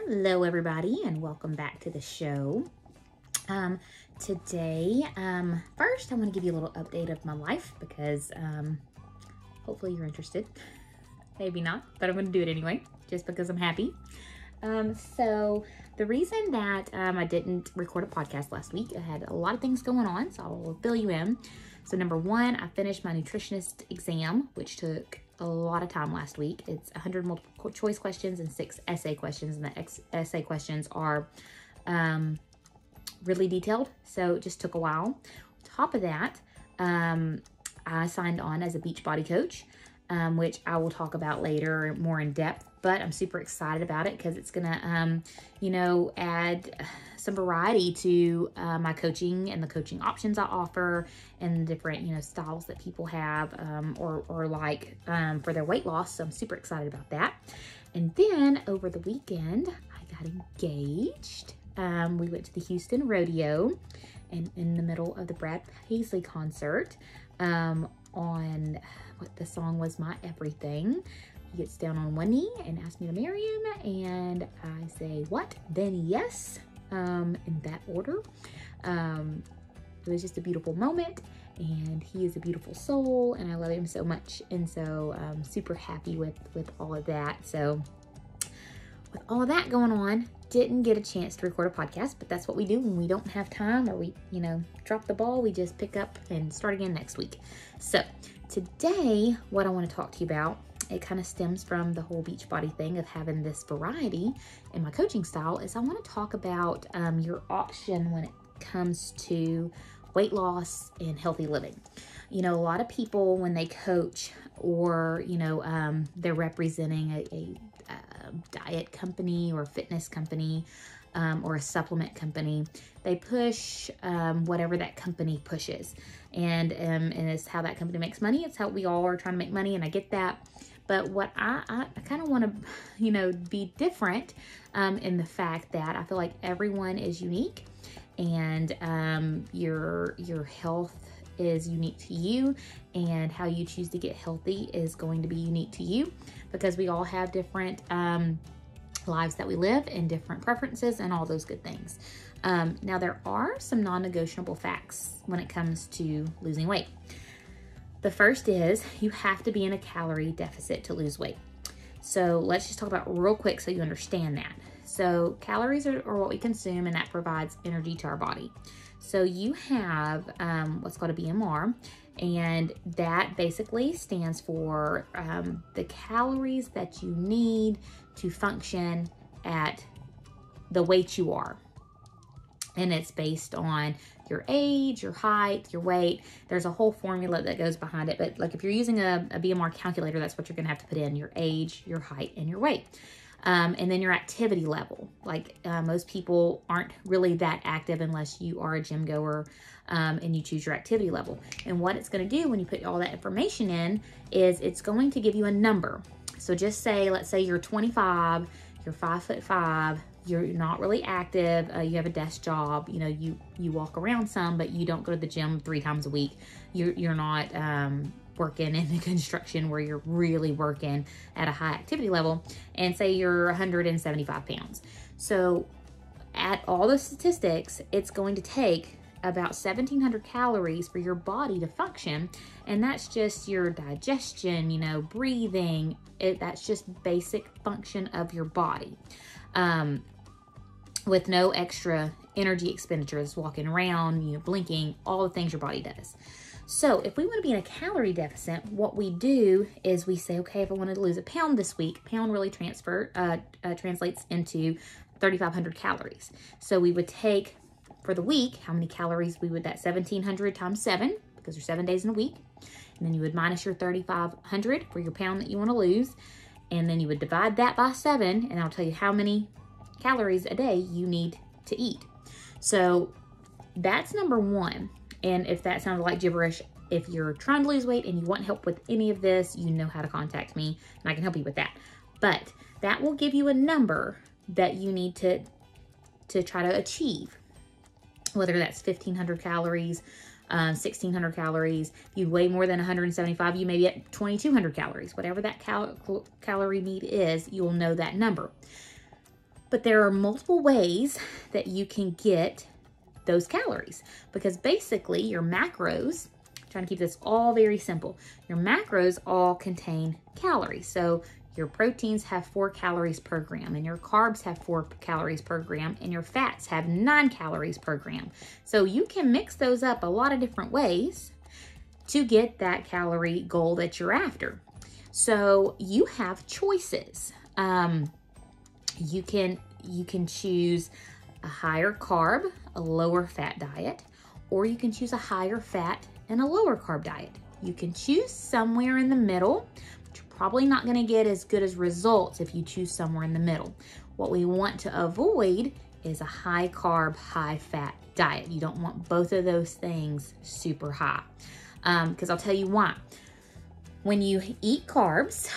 Hello everybody and welcome back to the show. Today, first I want to give you a little update of my life because hopefully you're interested. Maybe not, but I'm going to do it anyway just because I'm happy. So the reason that I didn't record a podcast last week, I had a lot of things going on, so I'll fill you in. So number one, I finished my nutritionist exam, which took a lot of time last week. It's 100 multiple choice questions and 6 essay questions, and the essay questions are really detailed, so it just took a while. On top of that, I signed on as a Beachbody coach, which I will talk about later more in depth, but I'm super excited about it because it's gonna, add some variety to my coaching and the coaching options I offer and the different, styles that people have or like for their weight loss. So I'm super excited about that. And then over the weekend, I got engaged. We went to the Houston Rodeo and in the middle of the Brad Paisley concert on what the song was, My Everything. He gets down on one knee and asks me to marry him, and I say, what? Then yes, in that order. It was just a beautiful moment, and he is a beautiful soul, and I love him so much, and so I'm super happy with all of that. So with all of that going on, didn't get a chance to record a podcast, but that's what we do when we don't have time or we, drop the ball. We just pick up and start again next week. So today, what I want to talk to you about, it kind of stems from the whole Beachbody thing of having this variety in my coaching style, is I want to talk about your option when it comes to weight loss and healthy living. A lot of people when they coach or, they're representing a diet company or a fitness company or a supplement company, they push whatever that company pushes. And it's how that company makes money. It's how we all are trying to make money, and I get that. But what I kind of want to, be different in the fact that I feel like everyone is unique, and your health is unique to you, and how you choose to get healthy is going to be unique to you, because we all have different lives that we live and different preferences and all those good things. Now there are some non-negotiable facts when it comes to losing weight. The first is you have to be in a calorie deficit to lose weight. So let's just talk about real quick so you understand that. So calories are what we consume, and that provides energy to our body. So you have what's called a BMR, and that basically stands for the calories that you need to function at the weight you are. And it's based on your age, your height, your weight. There's a whole formula that goes behind it. But like if you're using a BMR calculator, that's what you're gonna have to put in: your age, your height, and your weight. And then your activity level. Like most people aren't really that active unless you are a gym goer and you choose your activity level. And what it's gonna do when you put all that information in is it's going to give you a number. So just say, let's say you're 25, you're 5'5", you're not really active, you have a desk job, you walk around some, but you don't go to the gym 3 times a week. You're not working in the construction where you're really working at a high activity level, and say you're 175 pounds. So at all the statistics, it's going to take about 1,700 calories for your body to function, and that's just your digestion, breathing. That's just basic function of your body. With no extra energy expenditures, walking around, blinking, all the things your body does. So if we want to be in a calorie deficit, what we do is we say, okay, if I wanted to lose a pound this week, pound really translates into 3,500 calories. So we would take for the week, how many calories that 1,700 times 7, because there's 7 days in a week. And then you would minus your 3,500 for your pound that you want to lose. And then you would divide that by 7, and I'll tell you how many calories a day you need to eat. So that's number one. And if that sounded like gibberish, if you're trying to lose weight and you want help with any of this, you know how to contact me and I can help you with that. But that will give you a number that you need to try to achieve, whether that's 1,500 calories, 1,600 calories. If you weigh more than 175, you may be at 2,200 calories. Whatever that calorie need is, you'll know that number. But there are multiple ways that you can get those calories, because basically your macros, trying to keep this all very simple, your macros all contain calories. So your proteins have 4 calories per gram, and your carbs have 4 calories per gram, and your fats have 9 calories per gram. So you can mix those up a lot of different ways to get that calorie goal that you're after. So you have choices. You can choose a higher carb, a lower fat diet, or you can choose a higher fat and a lower carb diet. You can choose somewhere in the middle, but you're probably not going to get as good as results if you choose somewhere in the middle. What we want to avoid is a high carb, high fat diet. You don't want both of those things super high, because I'll tell you why. When you eat carbs,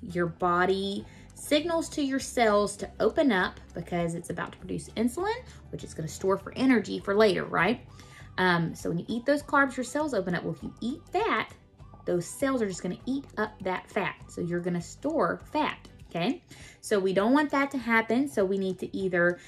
your body signals to your cells to open up because it's about to produce insulin, which is going to store for energy for later, right? So when you eat those carbs, your cells open up. Well, if you eat fat, those cells are just going to eat up that fat. So you're going to store fat, okay? So we don't want that to happen. So we need to either,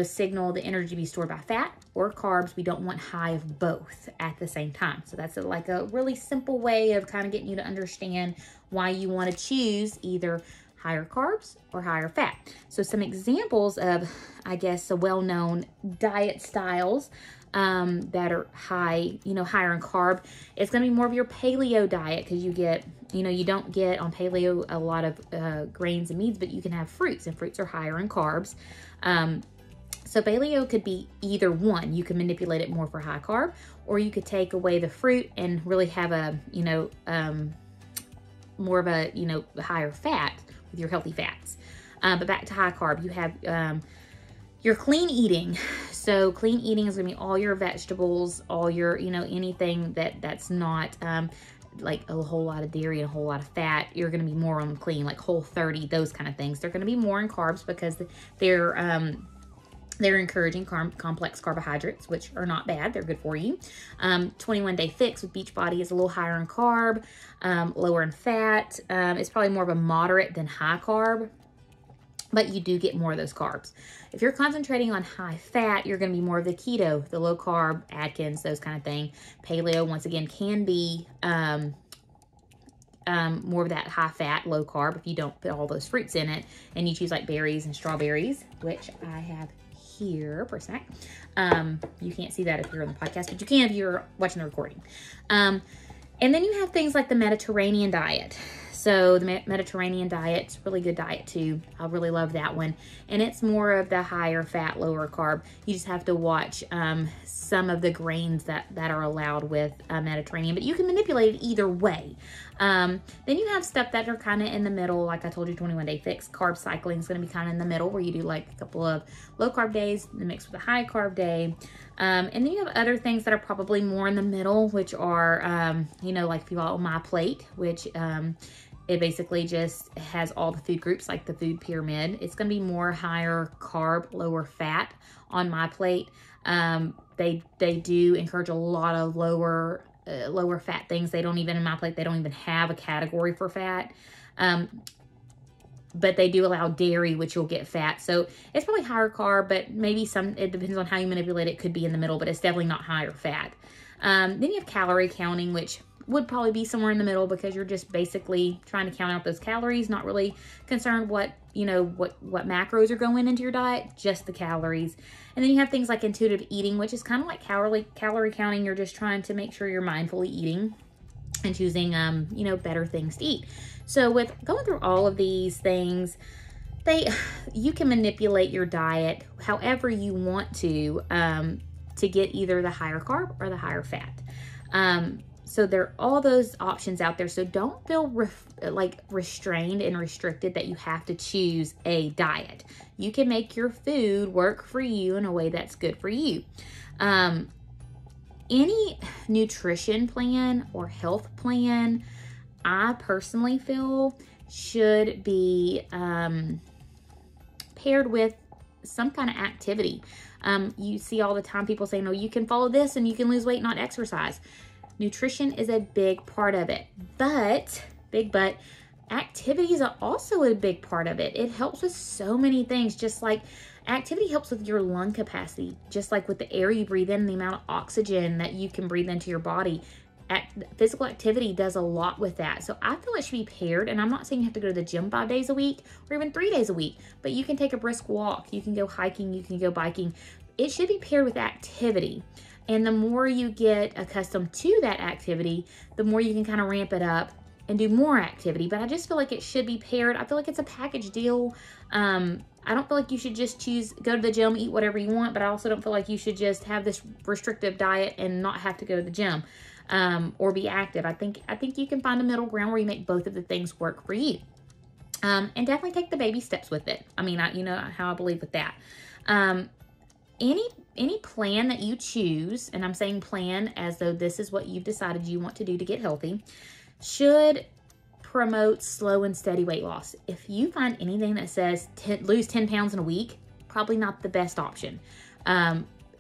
signal the energy to be stored by fat or carbs. We don't want high of both at the same time. So that's like a really simple way of kind of getting you to understand why you want to choose either higher carbs or higher fat. So some examples of, I guess, the well-known diet styles that are high, higher in carb. It's going to be more of your paleo diet, because you get, you don't get on paleo a lot of grains and meats, but you can have fruits, and fruits are higher in carbs. So paleo could be either one. You can manipulate it more for high carb, or you could take away the fruit and really have a, more of a, higher fat with your healthy fats. But back to high carb, you have your clean eating. So clean eating is gonna be all your vegetables, all your, anything that's not like a whole lot of dairy and a whole lot of fat. You're gonna be more on clean, like Whole30, those kind of things. They're gonna be more in carbs because they're encouraging complex carbohydrates, which are not bad. They're good for you. 21-Day Fix with Beachbody is a little higher in carb, lower in fat. It's probably more of a moderate than high carb, but you do get more of those carbs. If you're concentrating on high fat, you're going to be more of the keto, the low carb, Atkins, those kind of thing. Paleo, once again, can be more of that high fat, low carb if you don't put all those fruits in it, and you choose like berries and strawberries, which I have here for a sec. You can't see that if you're on the podcast, but you can if you're watching the recording. And then you have things like the Mediterranean diet. So the Mediterranean diet's a really good diet too. I really love that one. And it's more of the higher fat, lower carb. You just have to watch some of the grains that are allowed with Mediterranean, but you can manipulate it either way. Then you have stuff that are kind of in the middle. Like I told you, 21-Day Fix. Carb cycling is going to be kind of in the middle, where you do like a couple of low carb days mixed with a high carb day. And then you have other things that are probably more in the middle, which are, like if you follow My Plate, which it basically just has all the food groups, like the food pyramid. It's going to be more higher carb, lower fat on My Plate. They do encourage a lot of lower fat things. They don't even, in My Plate, they don't even have a category for fat. But they do allow dairy, which you'll get fat. So it's probably higher carb, but maybe it depends on how you manipulate it, could be in the middle, but it's definitely not higher fat. Then you have calorie counting, which would probably be somewhere in the middle, because you're just basically trying to count out those calories, not really concerned what macros are going into your diet, just the calories. And then you have things like intuitive eating, which is kind of like calorie counting. You're just trying to make sure you're mindfully eating and choosing, better things to eat. So with going through all of these things, you can manipulate your diet however you want to get either the higher carb or the higher fat. So there are all those options out there. So don't feel restrained and restricted that you have to choose a diet. You can make your food work for you in a way that's good for you. Any nutrition plan or health plan, I personally feel, should be paired with some kind of activity. You see all the time people saying, "No, you can follow this and you can lose weight, not exercise." Nutrition is a big part of it, big but Activities are also a big part of it. It helps with so many things, just like activity helps with your lung capacity, just like with the air you breathe in, the amount of oxygen that you can breathe into your body. Physical activity does a lot with that. So I feel it should be paired, and I'm not saying you have to go to the gym 5 days a week or even 3 days a week, but you can take a brisk walk, you can go hiking, you can go biking. It should be paired with activity. And the more you get accustomed to that activity, the more you can kind of ramp it up and do more activity. But I just feel like it should be paired. I feel like it's a package deal. I don't feel like you should just go to the gym, eat whatever you want, but I also don't feel like you should just have this restrictive diet and not have to go to the gym or be active. I think you can find a middle ground where you make both of the things work for you. And definitely take the baby steps with it. I mean, you know how I believe with that. Any plan that you choose, and I'm saying plan as though this is what you've decided you want to do to get healthy, should promote slow and steady weight loss. If you find anything that says lose 10 pounds in a week, probably not the best option.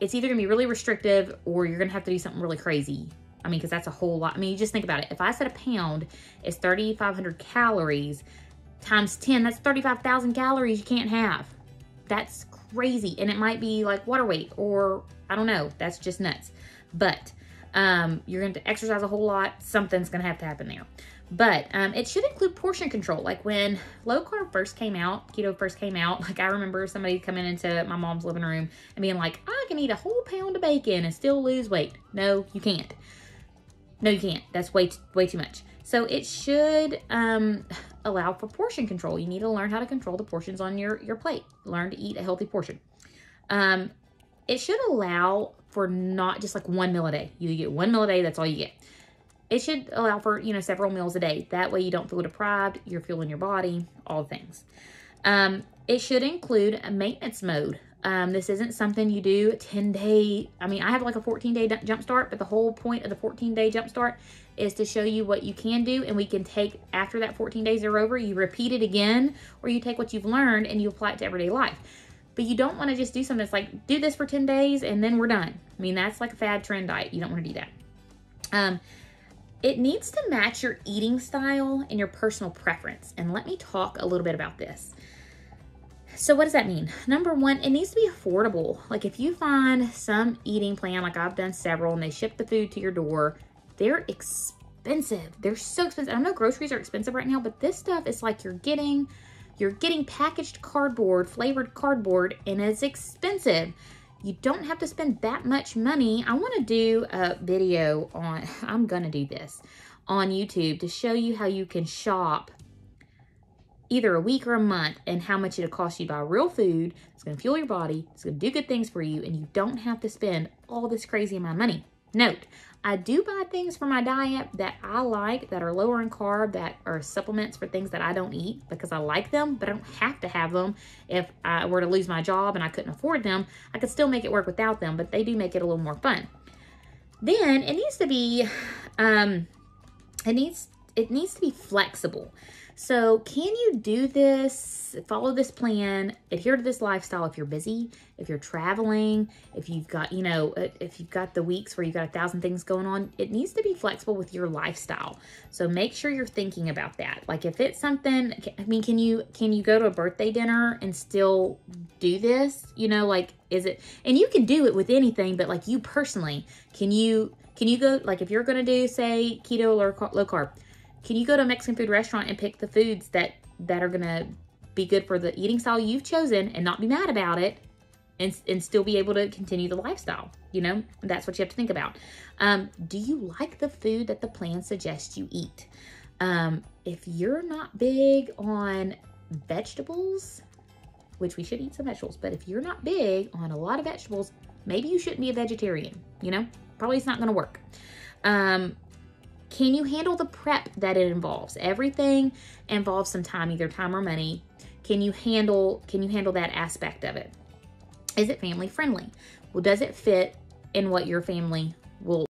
It's either gonna be really restrictive or you're gonna have to do something really crazy. I mean, because that's a whole lot. I mean, you just think about it. If I said a pound is 3,500 calories times 10, that's 35,000 calories you can't have. That's crazy. And it might be like water weight, or I don't know. That's just nuts. But you're going to exercise a whole lot. Something's going to have to happen there. But it should include portion control. Like when low carb first came out, keto first came out, like I remember somebody coming into my mom's living room and being like, I can eat a whole pound of bacon and still lose weight. No, you can't. No, you can't. That's way too much. So it should allow for portion control. You need to learn how to control the portions on your plate. Learn to eat a healthy portion. It should allow for not just like one meal a day. You get one meal a day, that's all you get. It should allow for, you know, several meals a day. That way you don't feel deprived, you're fueling your body, all things. It should include a maintenance mode. This isn't something you do 10-day. I mean, I have like a 14-day jump start, but the whole point of the 14-day jump start is to show you what you can do, and we can take, after that 14 days are over, you repeat it again, or you take what you've learned and you apply it to everyday life. But you don't want to just do something that's like, do this for 10 days and then we're done. I mean, that's like a fad trend diet. You don't want to do that. It needs to match your eating style and your personal preference. And let me talk a little bit about this. So what does that mean? Number one, it needs to be affordable. Like if you find some eating plan, like I've done several, and they ship the food to your door, they're expensive. They're so expensive. I know groceries are expensive right now, but this stuff is like you're getting packaged cardboard, flavored cardboard, and it's expensive. You don't have to spend that much money. I want to do a video on, I'm going to do this on YouTube to show you how you can shop either a week or a month and how much it'll cost you to buy real food. It's going to fuel your body. It's going to do good things for you, and you don't have to spend all this crazy amount of money. Note, I do buy things for my diet that I like, that are lower in carb, that are supplements for things that I don't eat because I like them, but I don't have to have them. If I were to lose my job and I couldn't afford them, I could still make it work without them, but they do make it a little more fun. Then it needs to be, it needs to be flexible. So can you do this, follow this plan, adhere to this lifestyle if you're busy, if you're traveling, if you've got, you know, if you've got the weeks where you've got 1,000 things going on, it needs to be flexible with your lifestyle. So make sure you're thinking about that. Like if it's something, I mean, can you go to a birthday dinner and still do this? You know, like, is it, and you can do it with anything, but like you personally, can you go, like if you're going to do, say, keto or low carb, can you go to a Mexican food restaurant and pick the foods that are going to be good for the eating style you've chosen and not be mad about it and still be able to continue the lifestyle? You know, that's what you have to think about. Do you like the food that the plan suggests you eat? If you're not big on vegetables, which we should eat some vegetables, but if you're not big on a lot of vegetables, maybe you shouldn't be a vegetarian, you know? Probably it's not going to work. Can you handle the prep that it involves? Everything involves some time, either time or money. Can you handle that aspect of it? Is it family friendly? Well, does it fit in what your family will